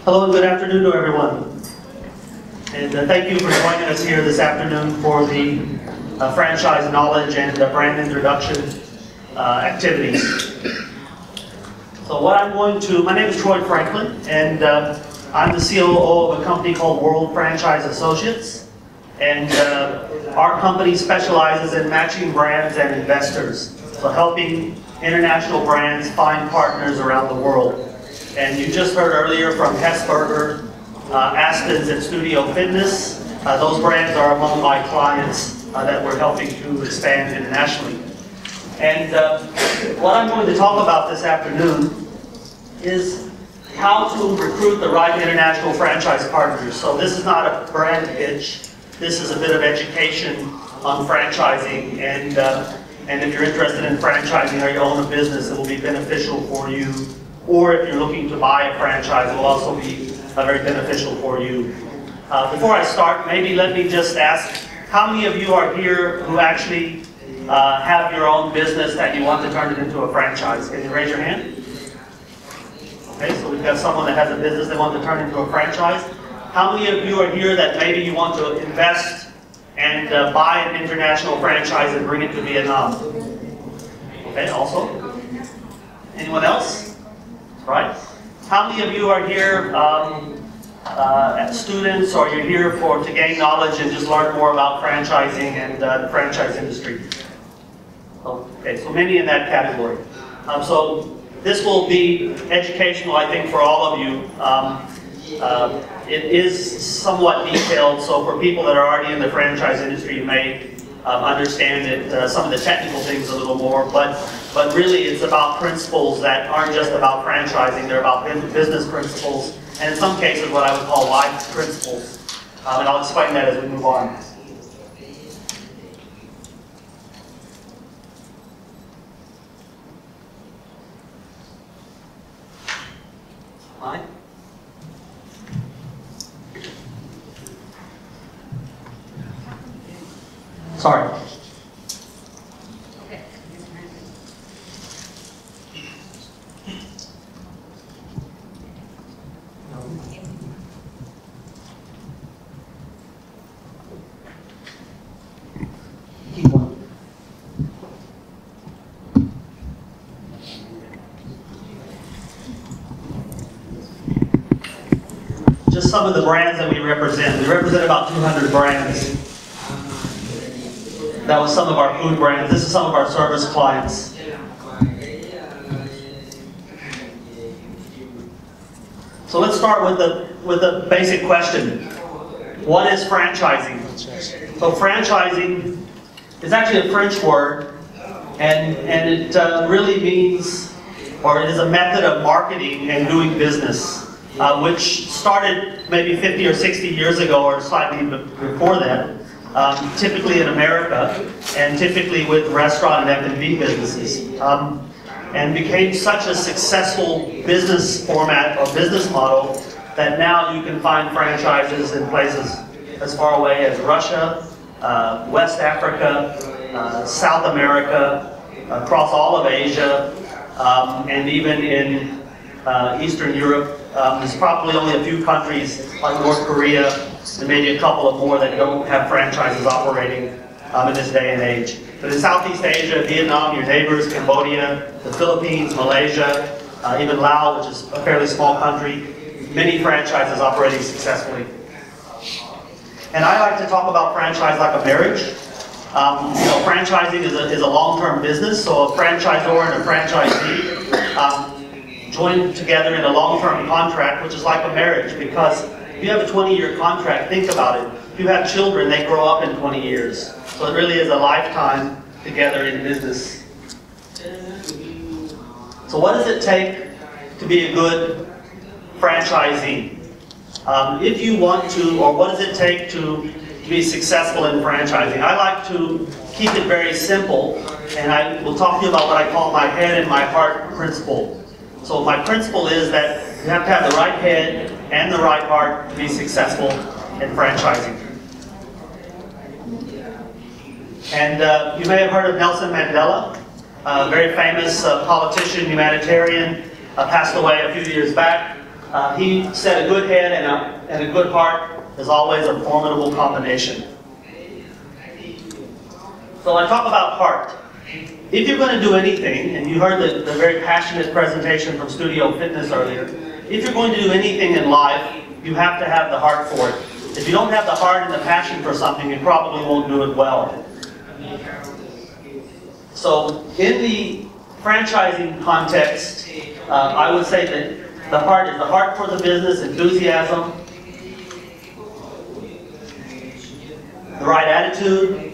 Hello and good afternoon to everyone. And thank you for joining us here this afternoon for the franchise knowledge and brand introduction activities. So my name is Troy Franklin, and I'm the COO of a company called World Franchise Associates. And our company specializes in matching brands and investors, so helping international brands find partners around the world. And you just heard earlier from Hesburger, Aspen's, and Studio Fitness. Those brands are among my clients that we're helping to expand internationally. And what I'm going to talk about this afternoon is how to recruit the right international franchise partners. So this is not a brand pitch. This is a bit of education on franchising. And if you're interested in franchising or you own a business, it will be beneficial for you. Or if you're looking to buy a franchise, it will also be very beneficial for you. Before I start, maybe let me just ask, how many of you are here who actually have your own business that you want to turn it into a franchise? Can you raise your hand? Okay, so we've got someone that has a business they want to turn into a franchise. How many of you are here that maybe you want to invest and buy an international franchise and bring it to Vietnam? Okay, also? Anyone else? Right? How many of you are here as students, or you're here to gain knowledge and just learn more about franchising and the franchise industry? Okay, so many in that category. So this will be educational, I think, for all of you. It is somewhat detailed, so for people that are already in the franchise industry, you may understand it, some of the technical things a little more, but really it's about principles that aren't just about franchising, they're about business principles, and in some cases what I would call life principles. And I'll explain that as we move on. Hi. Sorry. Okay. Keep going. Just some of the brands that we represent. We represent about 200 brands. That was some of our food brands. This is some of our service clients. So let's start with the basic question. What is franchising? So franchising is actually a French word, and it really means, or it is a method of marketing and doing business, which started maybe 50 or 60 years ago, or slightly before that. Typically in America, and typically with restaurant and F&B businesses, and became such a successful business format or business model that now you can find franchises in places as far away as Russia, West Africa, South America, across all of Asia, and even in Eastern Europe. There's probably only a few countries like North Korea, and maybe a couple of more that don't have franchises operating in this day and age. But in Southeast Asia, Vietnam, your neighbors, Cambodia, the Philippines, Malaysia, even Laos, which is a fairly small country, many franchises operating successfully. And I like to talk about franchise like a marriage. Franchising is a long-term business, so a franchisor and a franchisee join together in a long-term contract, which is like a marriage, because if you have a 20-year contract, think about it. If you have children, they grow up in 20 years. So it really is a lifetime together in business. So what does it take to be a good franchisee? If you want to, or what does it take to be successful in franchising? I like to keep it very simple, and I will talk to you about what I call my head and my heart principle. So my principle is that you have to have the right head and the right heart to be successful in franchising. And you may have heard of Nelson Mandela, a very famous politician, humanitarian, passed away a few years back. He said a good head and a good heart is always a formidable combination. So I talk about heart. If you're going to do anything, and you heard the very passionate presentation from Studio Fitness earlier, if you're going to do anything in life, you have to have the heart for it. If you don't have the heart and the passion for something, you probably won't do it well. So in the franchising context, I would say that the heart is the heart for the business, enthusiasm, the right attitude,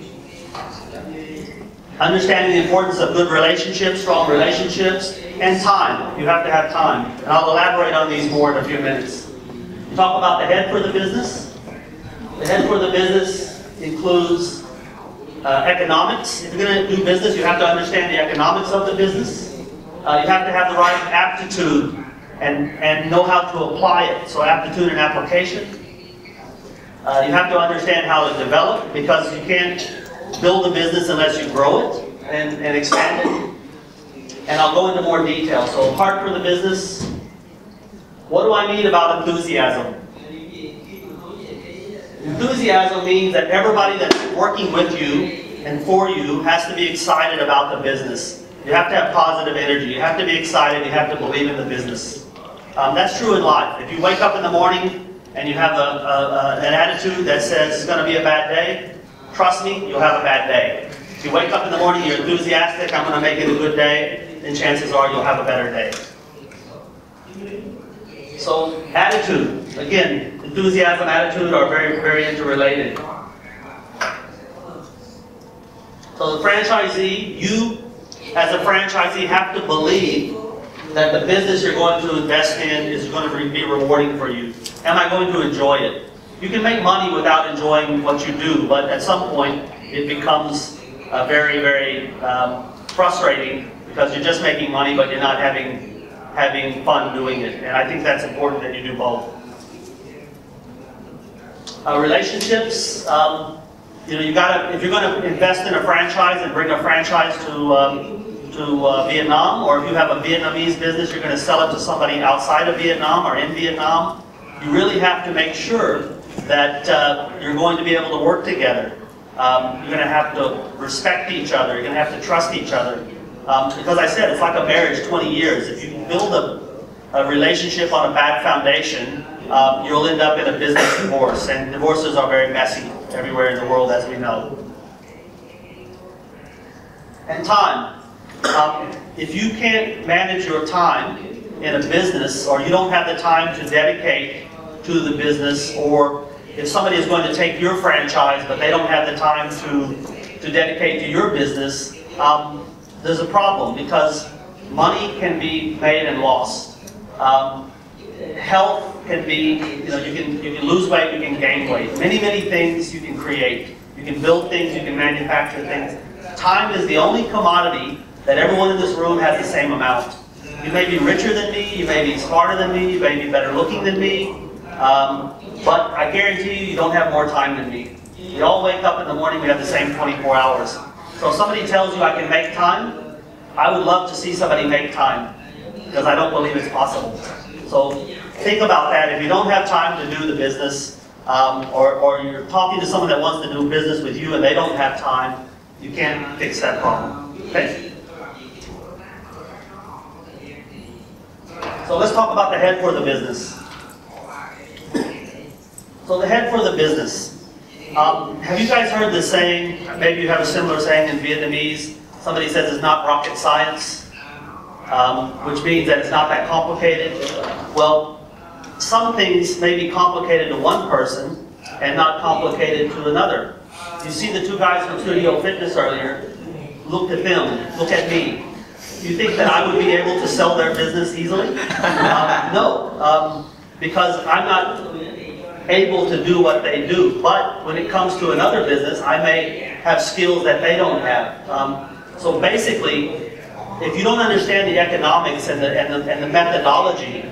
understanding the importance of good relationships, strong relationships, and time. You have to have time. And I'll elaborate on these more in a few minutes. You talk about the head for the business. The head for the business includes economics. If you're going to do business, you have to understand the economics of the business. You have to have the right aptitude and know how to apply it. So aptitude and application. You have to understand how to develop, because you can't build a business unless you grow it and expand it. And I'll go into more detail. So heart for the business. What do I mean about enthusiasm? Enthusiasm means that everybody that's working with you and for you has to be excited about the business. You have to have positive energy. You have to be excited. You have to believe in the business. That's true in life. If you wake up in the morning and you have an attitude that says it's going to be a bad day, trust me, you'll have a bad day. If you wake up in the morning, you're enthusiastic, I'm going to make it a good day, then chances are you'll have a better day. So, attitude. Again, enthusiasm and attitude are very, very interrelated. So the franchisee, you as a franchisee have to believe that the business you're going to invest in is going to be rewarding for you. Am I going to enjoy it? You can make money without enjoying what you do, but at some point it becomes very, very frustrating, because you're just making money but you're not having fun doing it. And I think that's important that you do both. Relationships, you gotta, if you're going to invest in a franchise and bring a franchise to Vietnam, or if you have a Vietnamese business, you're going to sell it to somebody outside of Vietnam or in Vietnam, you really have to make sure that you're going to be able to work together. You're going to have to respect each other. You're going to have to trust each other. Because I said, it's like a marriage, 20 years. If you build a relationship on a bad foundation, you'll end up in a business divorce. And divorces are very messy everywhere in the world, as we know. And time. If you can't manage your time in a business, or you don't have the time to dedicate to the business, or if somebody is going to take your franchise but they don't have the time to dedicate to your business, there's a problem, because money can be made and lost. Health can be, you can lose weight, you can gain weight. Many, many things you can create. You can build things, you can manufacture things. Time is the only commodity that everyone in this room has the same amount. You may be richer than me, you may be smarter than me, you may be better looking than me, but I guarantee you, you don't have more time than me. We all wake up in the morning, we have the same 24 hours. So if somebody tells you I can make time, I would love to see somebody make time, because I don't believe it's possible. So think about that. If you don't have time to do the business, or you're talking to someone that wants to do business with you and they don't have time, you can't fix that problem. Okay? So let's talk about the head for the business. So the head for the business. Have you guys heard the saying, maybe you have a similar saying in Vietnamese, somebody says it's not rocket science, which means that it's not that complicated. Well, some things may be complicated to one person and not complicated to another. You see the two guys from Studio Fitness earlier, look at them, look at me. You think that I would be able to sell their business easily? No, because I'm not able to do what they do. But when it comes to another business, I may have skills that they don't have. So basically, if you don't understand the economics and the methodology,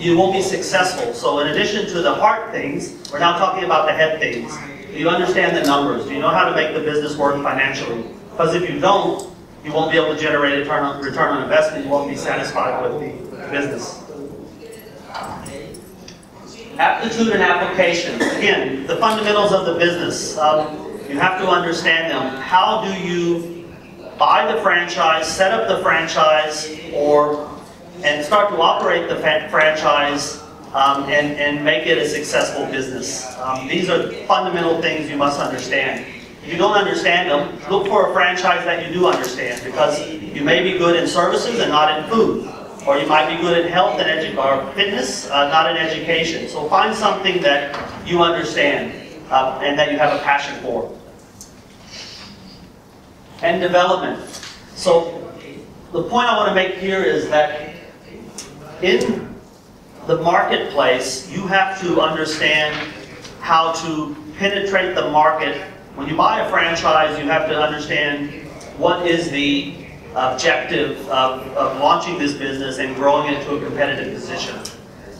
you won't be successful. So in addition to the heart things, we're now talking about the head things. Do you understand the numbers? Do you know how to make the business work financially? Because if you don't, you won't be able to generate a return on investment. You won't be satisfied with the business. Aptitude and application. Again, the fundamentals of the business. You have to understand them. How do you buy the franchise, set up the franchise, and start to operate the franchise and make it a successful business? These are fundamental things you must understand. If you don't understand them, look for a franchise that you do understand, because you may be good in services and not in food. Or you might be good in health and or fitness, not in education. So find something that you understand and that you have a passion for. And development. So the point I want to make here is that in the marketplace, you have to understand how to penetrate the market. When you buy a franchise, you have to understand what is the objective of launching this business and growing it to a competitive position.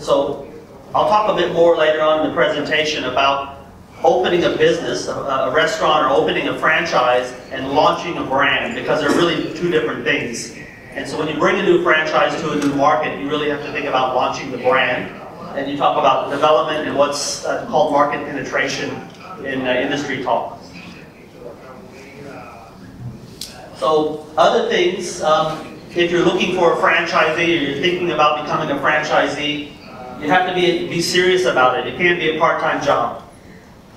So I'll talk a bit more later on in the presentation about opening a business, a restaurant, or opening a franchise and launching a brand, because they're really two different things. And so when you bring a new franchise to a new market, you really have to think about launching the brand. And you talk about development and what's called market penetration in industry talk. So other things, if you're looking for a franchisee or you're thinking about becoming a franchisee, you have to be serious about it. It can't be a part-time job.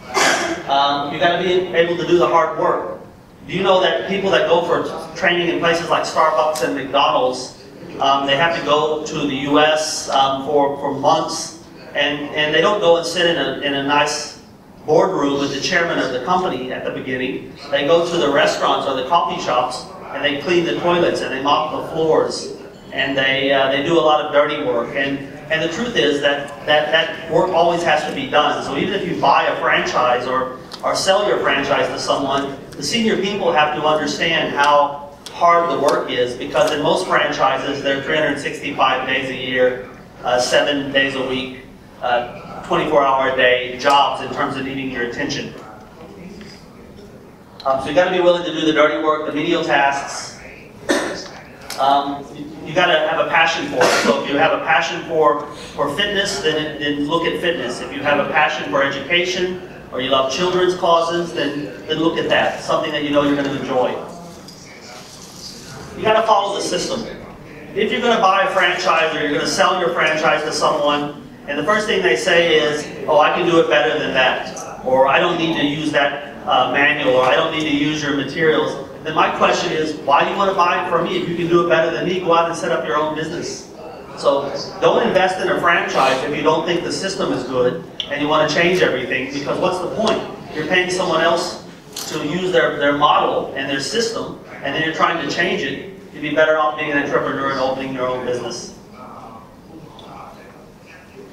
You got to be able to do the hard work. Do you know that people that go for training in places like Starbucks and McDonald's, they have to go to the U.S. For months, and they don't go and sit in a nice boardroom with the chairman of the company at the beginning. They go to the restaurants or the coffee shops and they clean the toilets and they mop the floors and they do a lot of dirty work. And the truth is that work always has to be done. So even if you buy a franchise or sell your franchise to someone, the senior people have to understand how hard the work is, because in most franchises they're 365 days a year, 7 days a week, 24-hour-a-day jobs in terms of needing your attention. So you got to be willing to do the dirty work, the menial tasks. You got to have a passion for it. So if you have a passion for fitness, then look at fitness. If you have a passion for education, or you love children's causes, then look at that. Something that you know you're going to enjoy. You got to follow the system. If you're going to buy a franchise or you're going to sell your franchise to someone, and the first thing they say is, oh, I can do it better than that, or I don't need to use that manual, or I don't need to use your materials, then my question is, why do you want to buy it from me? If you can do it better than me, go out and set up your own business. So don't invest in a franchise if you don't think the system is good and you want to change everything, because what's the point? You're paying someone else to use their model and their system, and then you're trying to change it. You'd be better off being an entrepreneur and opening your own business.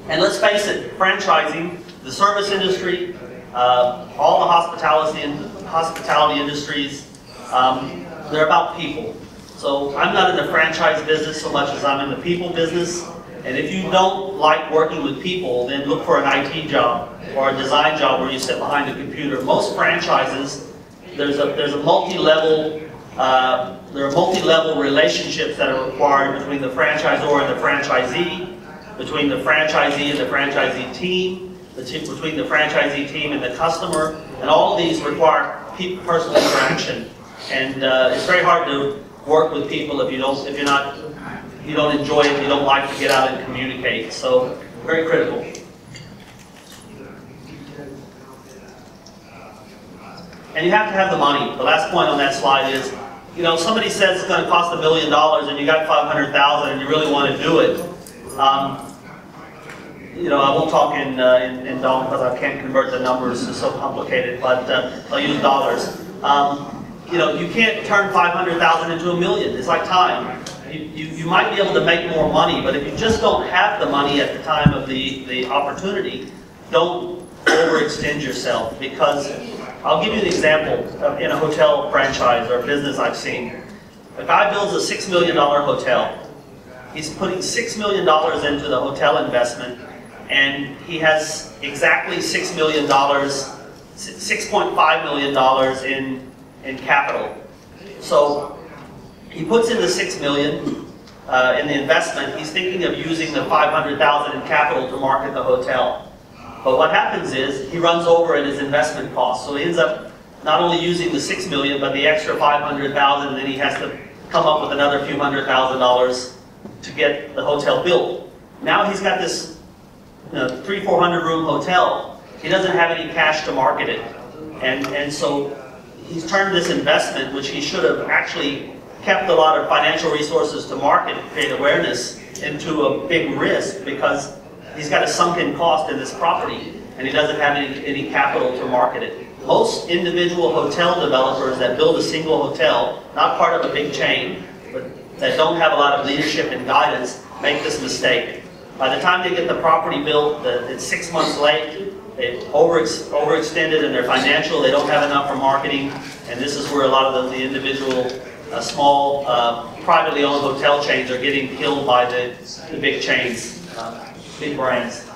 And let's face it, franchising, the service industry, all the hospitality industries, they're about people. So I'm not in the franchise business so much as I'm in the people business. And if you don't like working with people, then look for an IT job or a design job where you sit behind a computer. Most franchises, there's a multi-level, there are multi-level relationships that are required between the franchisor and the franchisee, between the franchisee and the franchisee team, between the franchisee team and the customer, and all of these require personal interaction. And it's very hard to work with people if you don't enjoy it, you don't like to get out and communicate. So very critical. And you have to have the money. The last point on that slide is, you know, somebody says it's going to cost $1 million and you got $500,000 and you really want to do it. You know, I won't talk in dollars because I can't convert the numbers. It's so complicated, but I'll use dollars. You know, you can't turn $500,000 into $1 million. It's like time. You might be able to make more money, but if you just don't have the money at the time of the opportunity, don't overextend yourself. Because I'll give you an example in a hotel franchise or business I've seen. A guy builds a $6 million hotel. He's putting $6 million into the hotel investment, and he has exactly $6 million, $6.5 million in capital. So he puts in the $6 million in the investment. He's thinking of using the $500,000 in capital to market the hotel. But what happens is he runs over in his investment costs. So he ends up not only using the $6 million, but the extra $500,000, and then he has to come up with another few $100,000 to get the hotel built. Now he's got this 300-400 room hotel. He doesn't have any cash to market it. And so he's turned this investment, which he should have actually kept a lot of financial resources to market, create awareness, into a big risk because he's got a sunken cost in this property and he doesn't have any capital to market it. Most individual hotel developers that build a single hotel, not part of a big chain, but that don't have a lot of leadership and guidance, make this mistake. By the time they get the property built, it's 6 months late, they've overextended in their financial, they don't have enough for marketing, and this is where a lot of the individual small privately owned hotel chains are getting killed by the big chains, big brands.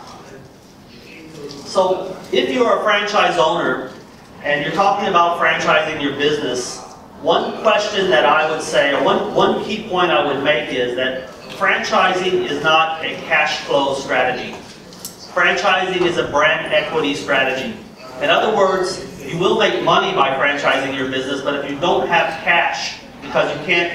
So if you're a franchise owner and you're talking about franchising your business, one question that I would say, or one key point I would make is that franchising is not a cash flow strategy. Franchising is a brand equity strategy. In other words, you will make money by franchising your business, but if you don't have cash because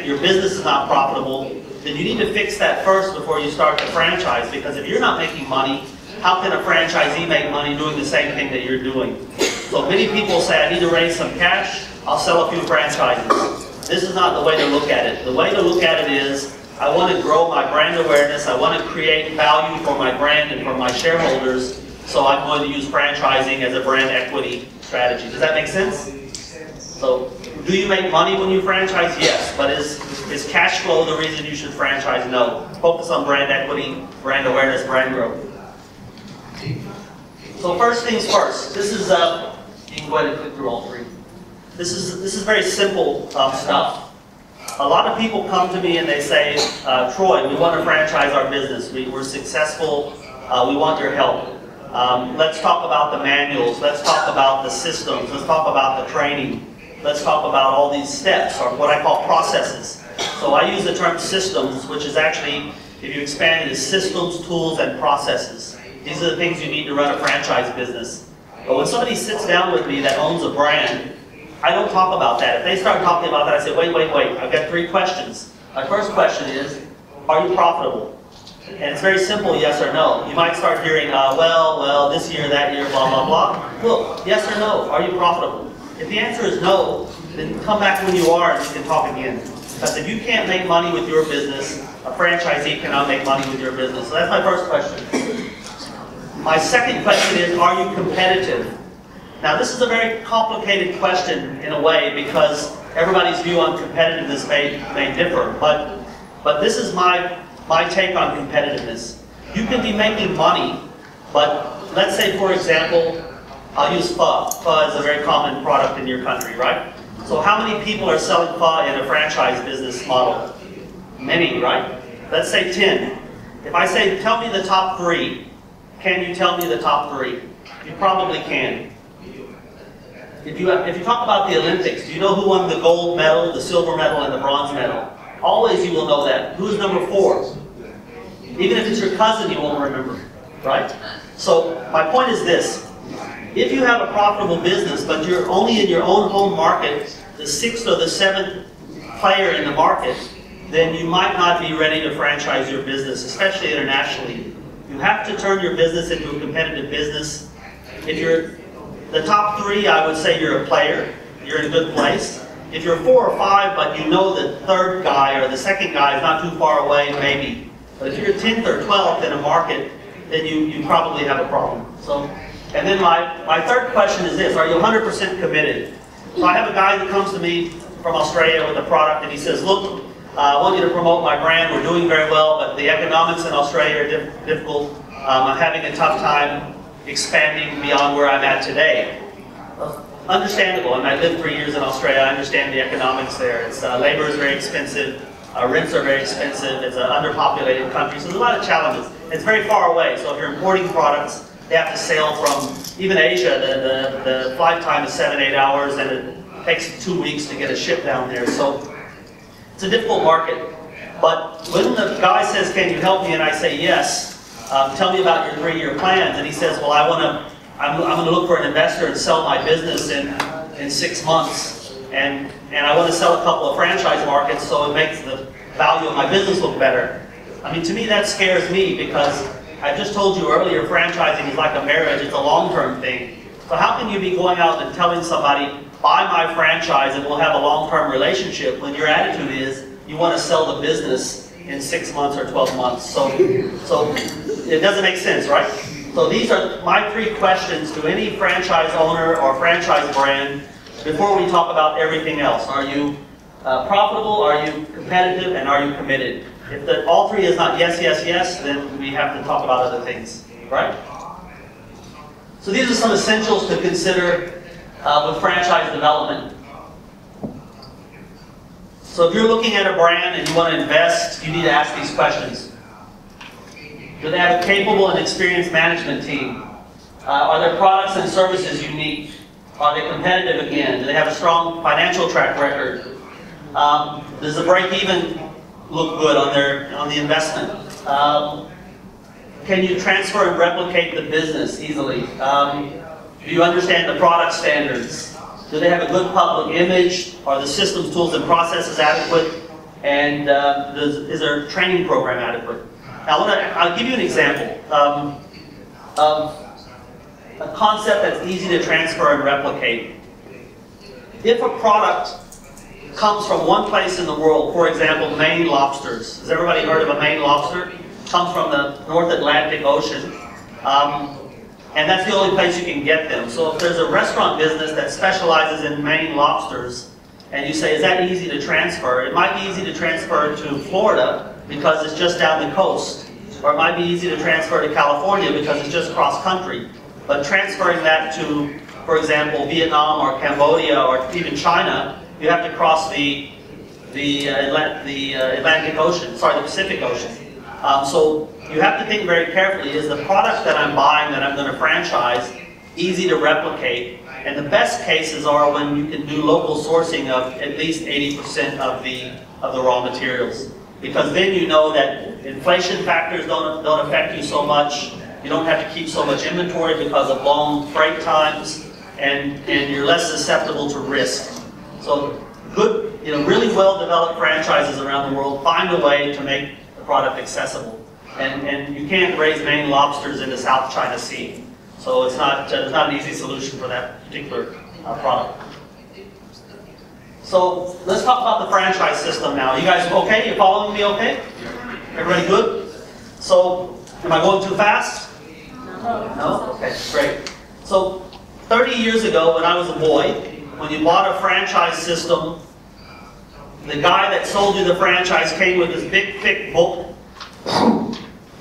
your business is not profitable, then you need to fix that first before you start to franchise, because if you're not making money, how can a franchisee make money doing the same thing that you're doing? So many people say, I need to raise some cash, I'll sell a few franchises. This is not the way to look at it. The way to look at it is, I want to grow my brand awareness, I want to create value for my brand and for my shareholders, so I'm going to use franchising as a brand equity strategy. Does that make sense? So, do you make money when you franchise? Yes. But is cash flow the reason you should franchise? No. Focus on brand equity, brand awareness, brand growth. So first things first. This is, you can go ahead and click through all three. This is very simple stuff. A lot of people come to me and they say, Troy, we want to franchise our business. We're successful. We want your help. Let's talk about the manuals. Let's talk about the systems. Let's talk about the training. Let's talk about all these steps, or what I call processes. So I use the term systems, which is actually, if you expand it, is systems, tools, and processes. These are the things you need to run a franchise business. But when somebody sits down with me that owns a brand, I don't talk about that. If they start talking about that, I say, wait, I've got 3 questions. My first question is, are you profitable? And it's very simple, yes or no. You might start hearing, well, this year, that year, blah, blah, blah. Look, yes or no, are you profitable? If the answer is no, then come back when you are and we can talk again. Because if you can't make money with your business, a franchisee cannot make money with your business. So that's my first question. My second question is, are you competitive? Now this is a very complicated question in a way, because everybody's view on competitiveness may differ, but this is my take on competitiveness. You can be making money, but let's say, for example, I'll use pho. Pho is a very common product in your country, right? So how many people are selling pho in a franchise business model? Many, right? Let's say 10. If I say, tell me the top 3, can you tell me the top 3? You probably can. If you talk about the Olympics, do you know who won the gold medal, the silver medal, and the bronze medal? Always you will know that. Who's number 4? Even if it's your cousin, you won't remember, right? So my point is this. If you have a profitable business, but you're only in your own home market, the 6th or the 7th player in the market, then you might not be ready to franchise your business, especially internationally. You have to turn your business into a competitive business. If you're the top 3, I would say you're a player. You're in a good place. If you're 4 or 5, but you know the 3rd guy or the 2nd guy is not too far away, maybe. But if you're 10th or 12th in a market, then you probably have a problem. So. And then my third question is this, are you 100% committed? So I have a guy that comes to me from Australia with a product and he says, look, I want you to promote my brand, we're doing very well, but the economics in Australia are difficult. I'm having a tough time expanding beyond where I'm at today. Well, understandable, and I lived 3 years in Australia, I understand the economics there. Labor is very expensive, rents are very expensive, it's an underpopulated country, so there's a lot of challenges. It's very far away, so if you're importing products, they have to sail from, even Asia, the flight time is 7-8 hours, and it takes 2 weeks to get a ship down there. So it's a difficult market. But when the guy says, can you help me, and I say yes, tell me about your 3-year plans. And he says, well, I'm going to look for an investor and sell my business in 6 months. And I want to sell a couple of franchise markets so it makes the value of my business look better. I mean, to me, that scares me because I just told you earlier, franchising is like a marriage. It's a long-term thing. So how can you be going out and telling somebody, buy my franchise and we'll have a long-term relationship, when your attitude is you want to sell the business in 6 months or 12 months? So it doesn't make sense, right? So these are my 3 questions to any franchise owner or franchise brand before we talk about everything else. Are you profitable? Are you competitive? And are you committed? If all 3 is not yes, yes, yes, then we have to talk about other things, right? So these are some essentials to consider with franchise development. So if you're looking at a brand and you want to invest, you need to ask these questions. Do they have a capable and experienced management team? Are their products and services unique? Are they competitive again? Do they have a strong financial track record? Does the break-even look good on the investment? Can you transfer and replicate the business easily? Do you understand the product standards? Do they have a good public image? Are the systems, tools, and processes adequate? And is their training program adequate? Now, I'll give you an example of a concept that's easy to transfer and replicate. If a product comes from one place in the world, for example, Maine lobsters. Has everybody heard of a Maine lobster? Comes from the North Atlantic Ocean. And that's the only place you can get them. So if there's a restaurant business that specializes in Maine lobsters, and you say, is that easy to transfer? It might be easy to transfer to Florida because it's just down the coast. Or it might be easy to transfer to California because it's just cross-country. But transferring that to, for example, Vietnam or Cambodia or even China, you have to cross the Atlantic Ocean, sorry, the Pacific Ocean. So you have to think very carefully, is the product that I'm buying that I'm going to franchise easy to replicate? And the best cases are when you can do local sourcing of at least 80% of the raw materials. Because then you know that inflation factors don't affect you so much. You don't have to keep so much inventory because of long freight times, and you're less susceptible to risk. So good, really well-developed franchises around the world find a way to make the product accessible. And you can't raise Maine lobsters in the South China Sea. So it's not an easy solution for that particular product. So let's talk about the franchise system now. You guys okay? You following me okay? Everybody good? So, am I going too fast? No? Okay, great. So, 30 years ago when I was a boy, when you bought a franchise system, the guy that sold you the franchise came with this big, thick book.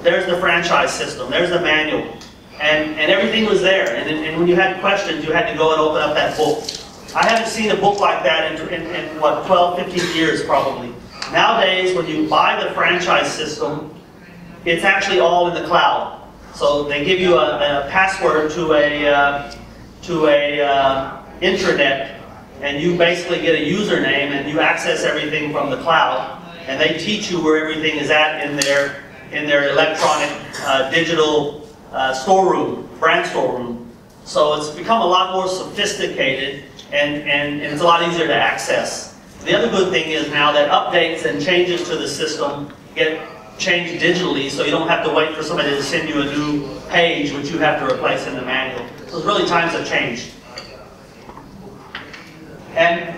There's the franchise system. There's the manual. And everything was there. And when you had questions, you had to go and open up that book. I haven't seen a book like that in what, 12, 15 years probably. Nowadays, when you buy the franchise system, it's actually all in the cloud. So they give you a password to a intranet, and you basically get a username and you access everything from the cloud. And they teach you where everything is at in their electronic digital storeroom, brand storeroom. So it's become a lot more sophisticated, and it's a lot easier to access. The other good thing is now that updates and changes to the system get changed digitally, so you don't have to wait for somebody to send you a new page which you have to replace in the manual. So really times have changed. And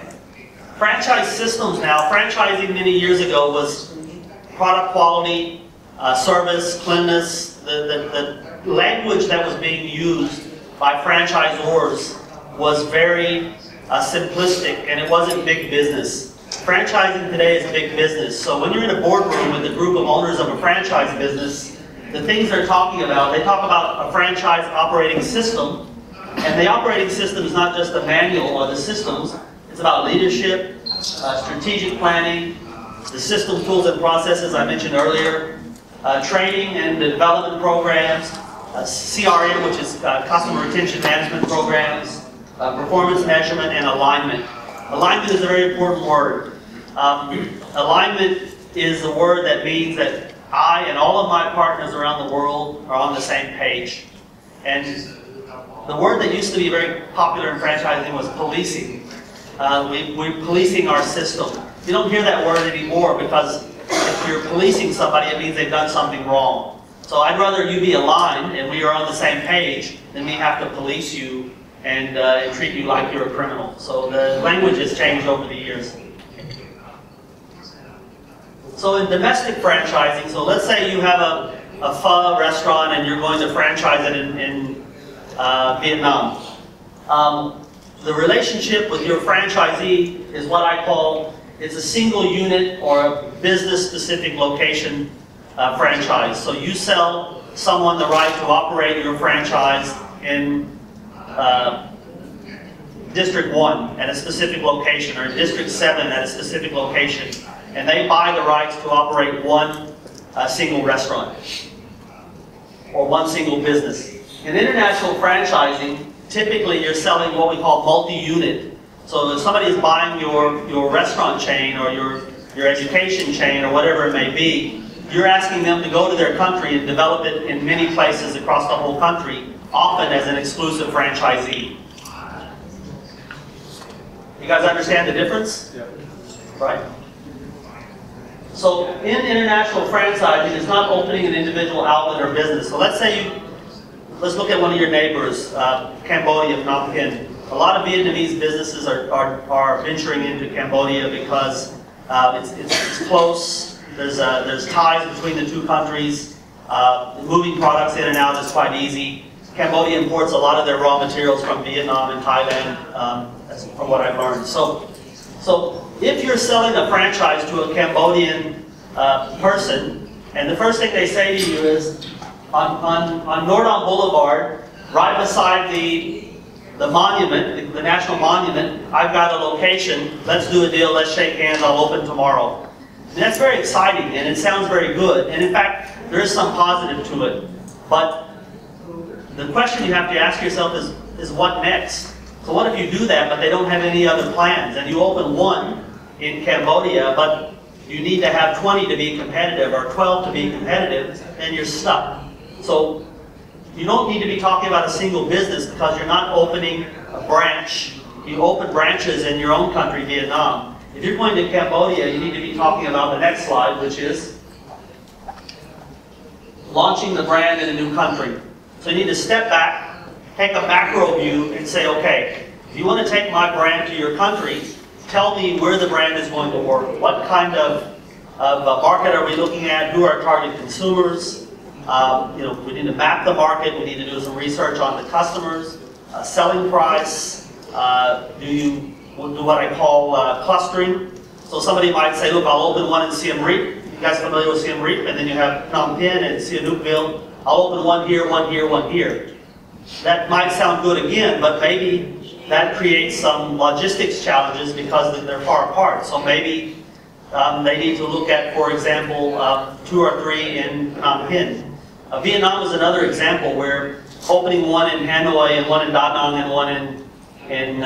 franchise systems now, franchising many years ago was product quality, service, cleanliness. The language that was being used by franchisors was very simplistic, and it wasn't big business. Franchising today is big business. So when you're in a boardroom with a group of owners of a franchise business, the things they're talking about, they talk about a franchise operating system. And the operating system is not just the manual or the systems. It's about leadership, strategic planning, the system, tools, and processes I mentioned earlier, training and development programs, CRM, which is customer retention management programs, performance measurement, and alignment. Alignment is a very important word. Alignment is a word that means that I and all of my partners around the world are on the same page. And the word that used to be very popular in franchising was policing. We're policing our system. You don't hear that word anymore because if you're policing somebody, it means they've done something wrong. So I'd rather you be aligned and we are on the same page than me have to police you and treat you like you're a criminal. So the language has changed over the years. So in domestic franchising, so let's say you have a pho restaurant and you're going to franchise it in Vietnam. The relationship with your franchisee is what I call, it's a single unit or a business-specific location franchise. So you sell someone the right to operate your franchise in District 1 at a specific location, or District 7 at a specific location, and they buy the rights to operate one single restaurant or one single business. In international franchising, typically you're selling what we call multi-unit. So if somebody is buying your restaurant chain or your education chain or whatever it may be, you're asking them to go to their country and develop it in many places across the whole country, often as an exclusive franchisee. You guys understand the difference? Yeah. Right? So in international franchising, it's not opening an individual outlet or business. So let's look at one of your neighbors, Cambodia, Phnom Penh. A lot of Vietnamese businesses are venturing into Cambodia because it's close. There's ties between the two countries. Moving products in and out is quite easy. Cambodia imports a lot of their raw materials from Vietnam and Thailand, that's from what I've learned. So if you're selling a franchise to a Cambodian person, and the first thing they say to you is, on Nordon Boulevard, right beside the monument, the national monument, I've got a location, let's do a deal, let's shake hands, I'll open tomorrow. And that's very exciting, and it sounds very good, and in fact, there is some positive to it. But the question you have to ask yourself is what next? So what if you do that, but they don't have any other plans, and you open one in Cambodia, but you need to have 20 to be competitive, or 12 to be competitive, then you're stuck. So you don't need to be talking about a single business because you're not opening a branch. You open branches in your own country, Vietnam. If you're going to Cambodia, you need to be talking about the next slide, which is launching the brand in a new country. So you need to step back, take a macro view, and say, okay, if you want to take my brand to your country, tell me where the brand is going to work. What kind of market are we looking at? Who are our target consumers? We need to map the market. We need to do some research on the customers, selling price. Do you do what I call clustering? So somebody might say, look, I'll open one in Siem Reap. You guys familiar with Siem Reap? And then you have Phnom Penh and Sihanoukville. I'll open one here, one here, one here. That might sound good again, but maybe that creates some logistics challenges because they're far apart. So maybe they need to look at, for example, 2 or 3 in Phnom Penh. Vietnam is another example where opening one in Hanoi and one in Da Nang and one in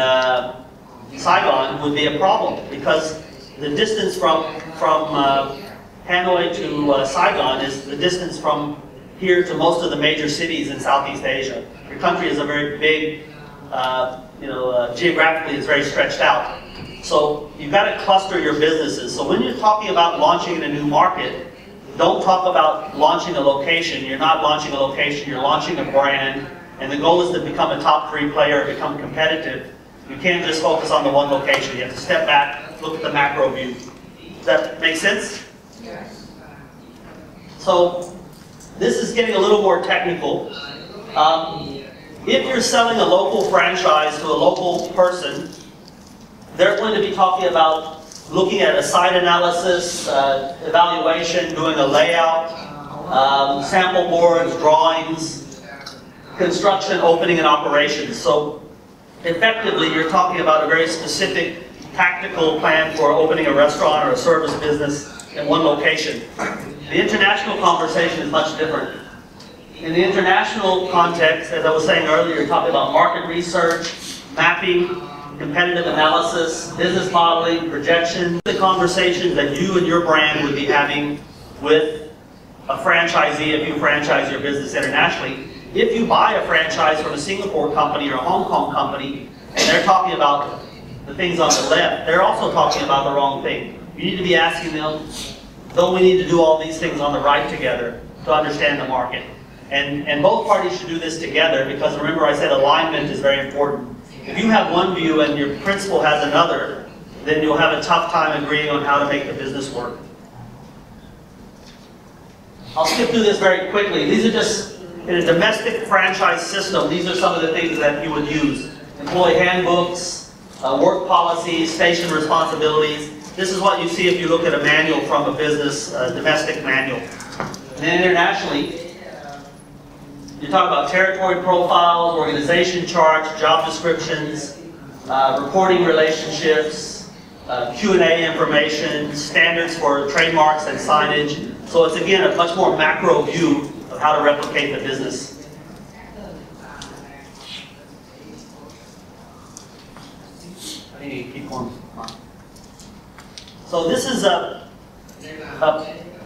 Saigon would be a problem because the distance from Hanoi to Saigon is the distance from here to most of the major cities in Southeast Asia. Your country is a very big, geographically it's very stretched out. So you've got to cluster your businesses. So when you're talking about launching in a new market, don't talk about launching a location. You're not launching a location, you're launching a brand, and the goal is to become a top 3 player, become competitive. You can't just focus on the one location. You have to step back, look at the macro view. Does that make sense? Yes. So this is getting a little more technical. If you're selling a local franchise to a local person, they're going to be talking about looking at a site analysis, evaluation, doing a layout, sample boards, drawings, construction, opening, and operations. So effectively, you're talking about a very specific tactical plan for opening a restaurant or a service business in one location. The international conversation is much different. In the international context, as I was saying earlier, you're talking about market research, mapping, competitive analysis, business modeling, projection, the conversations that you and your brand would be having with a franchisee if you franchise your business internationally. If you buy a franchise from a Singapore company or a Hong Kong company, and they're talking about the things on the left, they're also talking about the wrong thing. You need to be asking them, don't we need to do all these things on the right together to understand the market? And both parties should do this together, because remember I said alignment is very important. If you have one view and your principal has another, then you'll have a tough time agreeing on how to make the business work. I'll skip through this very quickly. These are just, in a domestic franchise system, these are some of the things that you would use. Employee handbooks, work policies, station responsibilities. This is what you see if you look at a manual from a business, domestic manual. And then internationally, you talk about territory profiles, organization charts, job descriptions, reporting relationships, Q&A information, standards for trademarks and signage. So it's again a much more macro view of how to replicate the business. I need to keep going. So this is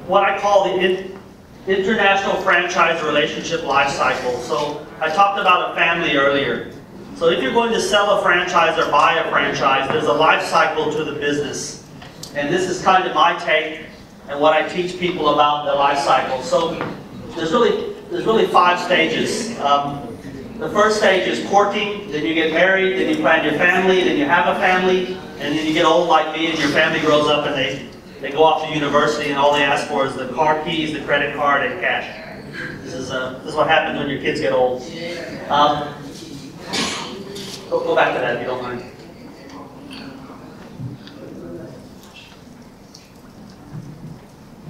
what I call the international franchise relationship life cycle. So I talked about a family earlier. So if you're going to sell a franchise or buy a franchise, there's a life cycle to the business. And this is kind of my take and what I teach people about the life cycle. So there's really 5 stages. The first stage is courting, then you get married, then you plan your family, then you have a family, and then you get old like me and your family grows up and they go off to university and all they ask for is the car keys, the credit card, and cash. This is what happens when your kids get old. Go back to that if you don't mind.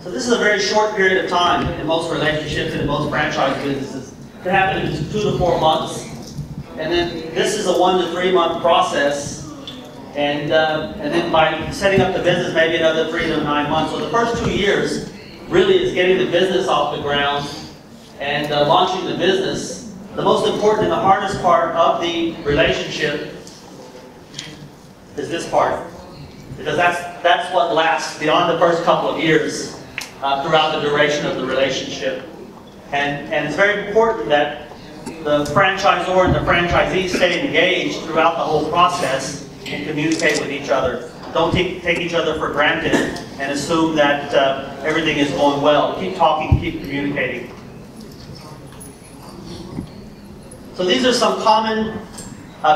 So this is a very short period of time in most relationships and in most franchise businesses. It can happen in 2 to 4 months. And then this is a 1 to 3 month process. And then by setting up the business, maybe another 3 to 9 months. So the first 2 years really is getting the business off the ground and launching the business. The most important and the hardest part of the relationship is this part. Because that's what lasts beyond the first couple of years throughout the duration of the relationship. And it's very important that the franchisor and the franchisee stay engaged throughout the whole process and communicate with each other. Don't take each other for granted and assume that everything is going well. Keep talking, keep communicating. So these are some common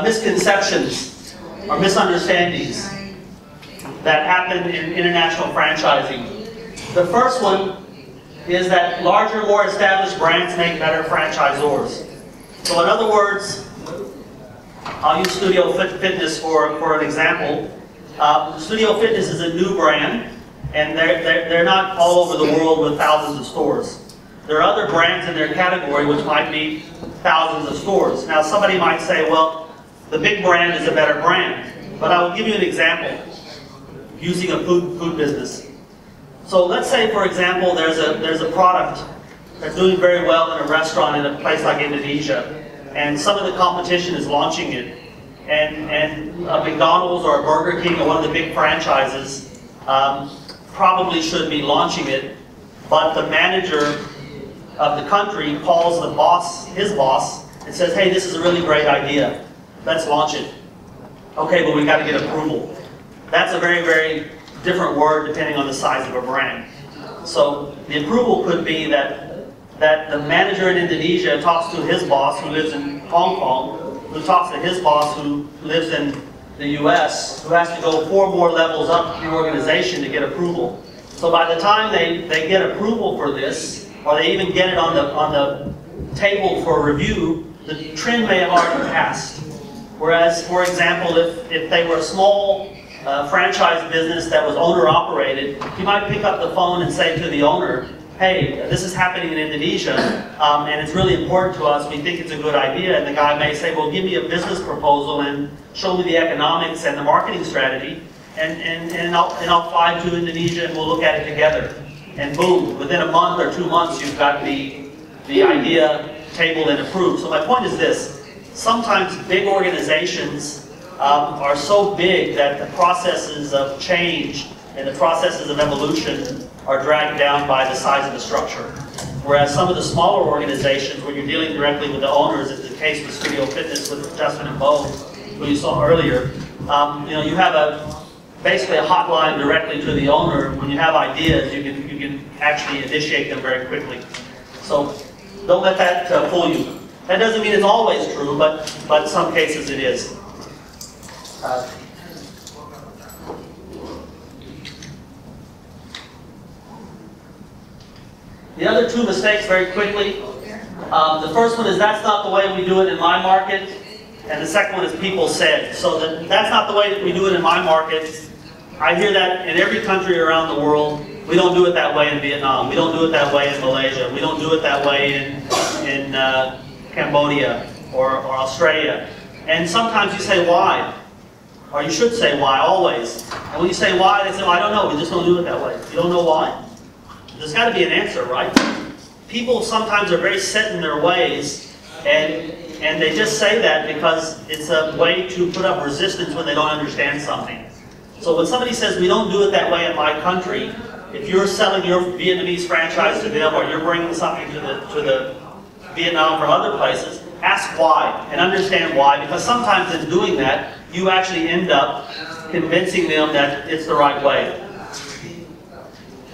misconceptions or misunderstandings that happen in international franchising. The first one is that larger, more established brands make better franchisors. So in other words, I'll use Studio Fitness for an example. Studio Fitness is a new brand, and they're not all over the world with thousands of stores. There are other brands in their category which might be thousands of stores. Now somebody might say, well, the big brand is a better brand. But I will give you an example using a food business. So let's say, for example, there's a product that's doing very well in a restaurant in a place like Indonesia, and some of the competition is launching it. And a McDonald's or a Burger King or one of the big franchises probably should be launching it, but the manager of the country calls the boss, his boss, and says, hey, this is a really great idea. Let's launch it. Okay, but we got to get approval. That's a very, very different word depending on the size of a brand. So the approval could be that the manager in Indonesia talks to his boss who lives in Hong Kong, who talks to his boss who lives in the US, who has to go 4 more levels up the organization to get approval. So by the time they get approval for this, or they even get it on the table for review, the trend may have already passed. Whereas, for example, if they were a small franchise business that was owner-operated, you might pick up the phone and say to the owner, hey, this is happening in Indonesia, and it's really important to us, we think it's a good idea, and the guy may say, well, give me a business proposal and show me the economics and the marketing strategy, and I'll fly to Indonesia and we'll look at it together. And boom, within a month or 2 months, you've got the idea tabled and approved. So my point is this: sometimes big organizations are so big that the processes of change and the processes of evolution are dragged down by the size of the structure. Whereas some of the smaller organizations where you're dealing directly with the owners, as the case with Studio Fitness with Justin and Bo, who you saw earlier, you have basically a hotline directly to the owner. When you have ideas, you can actually initiate them very quickly. So don't let that fool you. That doesn't mean it's always true, but in some cases it is. The other two mistakes very quickly. The first one is that's not the way we do it in my market. And the second one is people said. So that's not the way that we do it in my market. I hear that in every country around the world. We don't do it that way in Vietnam. We don't do it that way in Malaysia. We don't do it that way in Cambodia or Australia. And sometimes you say why. Or you should say why, always. And when you say why, they say, well, I don't know, we just don't do it that way. You don't know why? There's got to be an answer, right? People sometimes are very set in their ways, and they just say that because it's a way to put up resistance when they don't understand something. So when somebody says, we don't do it that way in my country, if you're selling your Vietnamese franchise to them or you're bringing something to the Vietnam from other places, ask why and understand why, because sometimes in doing that, you actually end up convincing them that it's the right way.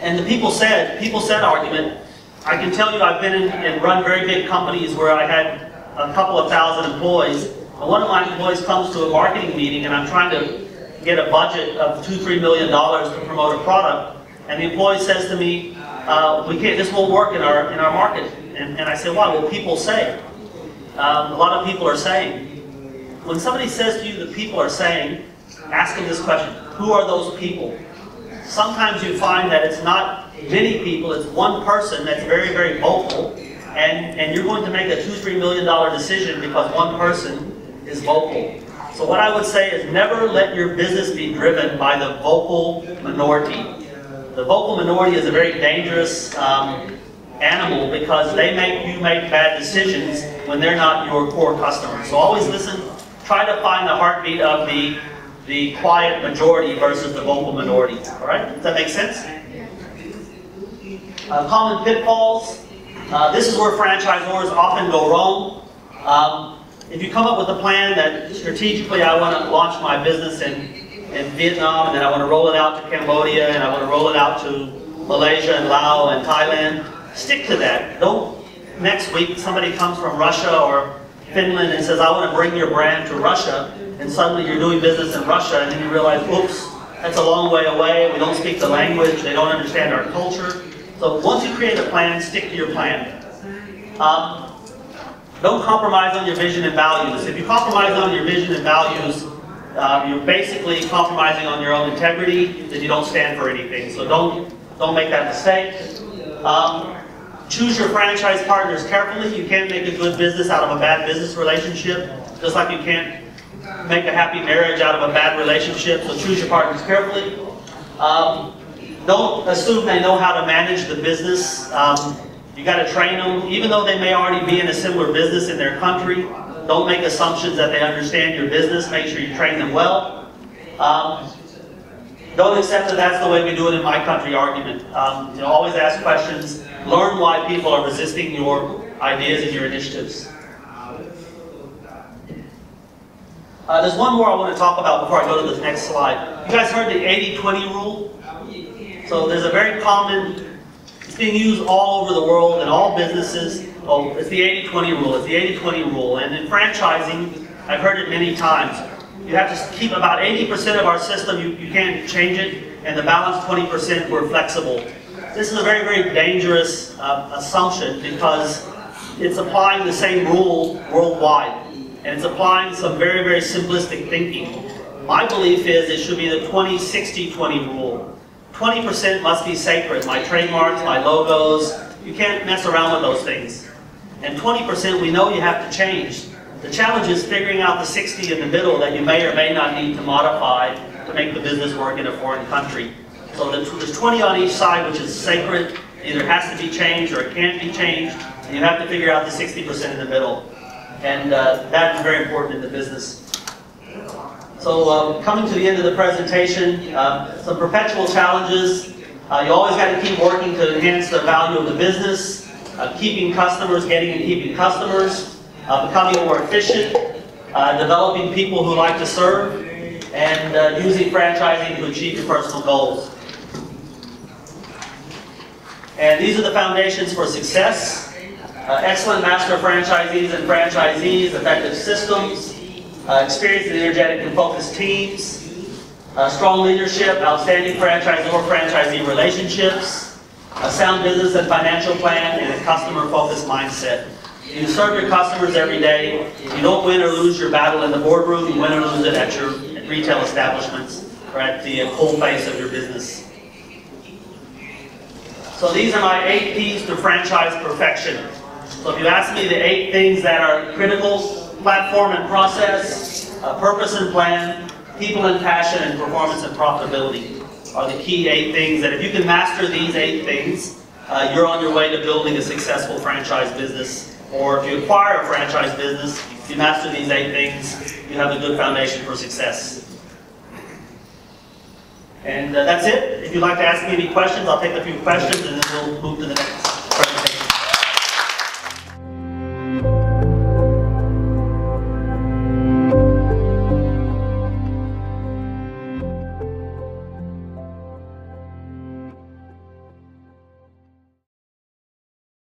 And the people said argument, I can tell you I've been in and run very big companies where I had a couple of thousand employees, and one of my employees comes to a marketing meeting and I'm trying to get a budget of $2-3 million to promote a product, and the employee says to me, this won't work in our market. And I say, why? Well, people say. A lot of people are saying. When somebody says to you that people are saying, ask them this question, who are those people? Sometimes you find that it's not many people, it's one person that's very, very vocal, and you're going to make a $2-3 million decision because one person is vocal. So what I would say is never let your business be driven by the vocal minority. The vocal minority is a very dangerous animal because they make you make bad decisions when they're not your core customers. So always listen, try to find the heartbeat of the quiet majority versus the vocal minority. All right? Does that make sense? Common pitfalls. This is where franchisors often go wrong. If you come up with a plan that strategically I want to launch my business in Vietnam, and then I want to roll it out to Cambodia, and I want to roll it out to Malaysia and Laos and Thailand, stick to that. Don't next week somebody comes from Russia or Finland and says, I want to bring your brand to Russia, and suddenly you're doing business in Russia, and then you realize, oops, that's a long way away, we don't speak the language, they don't understand our culture. So once you create a plan, stick to your plan. Don't compromise on your vision and values. If you compromise on your vision and values, you're basically compromising on your own integrity, that you don't stand for anything. So don't make that mistake. Choose your franchise partners carefully. You can't make a good business out of a bad business relationship, just like you can't make a happy marriage out of a bad relationship. So choose your partners carefully. Don't assume they know how to manage the business. You got to train them, even though they may already be in a similar business in their country. Don't make assumptions that they understand your business. Make sure you train them well. Don't accept that that's the way we do it in my country argument. Always ask questions. Learn why people are resisting your ideas and your initiatives. There's one more I want to talk about before I go to the next slide. You guys heard the 80-20 rule? So there's a very common, it's being used all over the world in all businesses. Oh, it's the 80-20 rule. It's the 80-20 rule. And in franchising, I've heard it many times. You have to keep about 80% of our system, you can't change it, and the balance 20% we're flexible. This is a very, very dangerous assumption because it's applying the same rule worldwide. And it's applying some very, very simplistic thinking. My belief is it should be the 20-60-20 rule. 20% must be sacred. My trademarks, my logos, you can't mess around with those things. And 20% we know you have to change. The challenge is figuring out the 60 in the middle that you may or may not need to modify to make the business work in a foreign country. So there's 20 on each side, which is sacred. Either has to be changed or it can't be changed. And you have to figure out the 60% in the middle. And that is very important in the business. So coming to the end of the presentation, some perpetual challenges. You always got to keep working to enhance the value of the business. keeping customers, getting and keeping customers, becoming more efficient, developing people who like to serve, and using franchising to achieve your personal goals. And these are the foundations for success. Excellent master franchisees and franchisees, effective systems, experienced and energetic and focused teams, strong leadership, outstanding franchisor-franchisee relationships, a sound business and financial plan, and a customer-focused mindset. You serve your customers every day. You don't win or lose your battle in the boardroom. You win or lose it at your retail establishments or at the coal face of your business. So these are my 8 P's to franchise perfection. So if you ask me the 8 things that are critical: platform and process, purpose and plan, people and passion, and performance and profitability are the key 8 things that if you can master these 8 things, you're on your way to building a successful franchise business. Or if you acquire a franchise business, if you master these 8 things, you have a good foundation for success. And that's it. If you'd like to ask me any questions, I'll take a few questions and then we'll move to the next.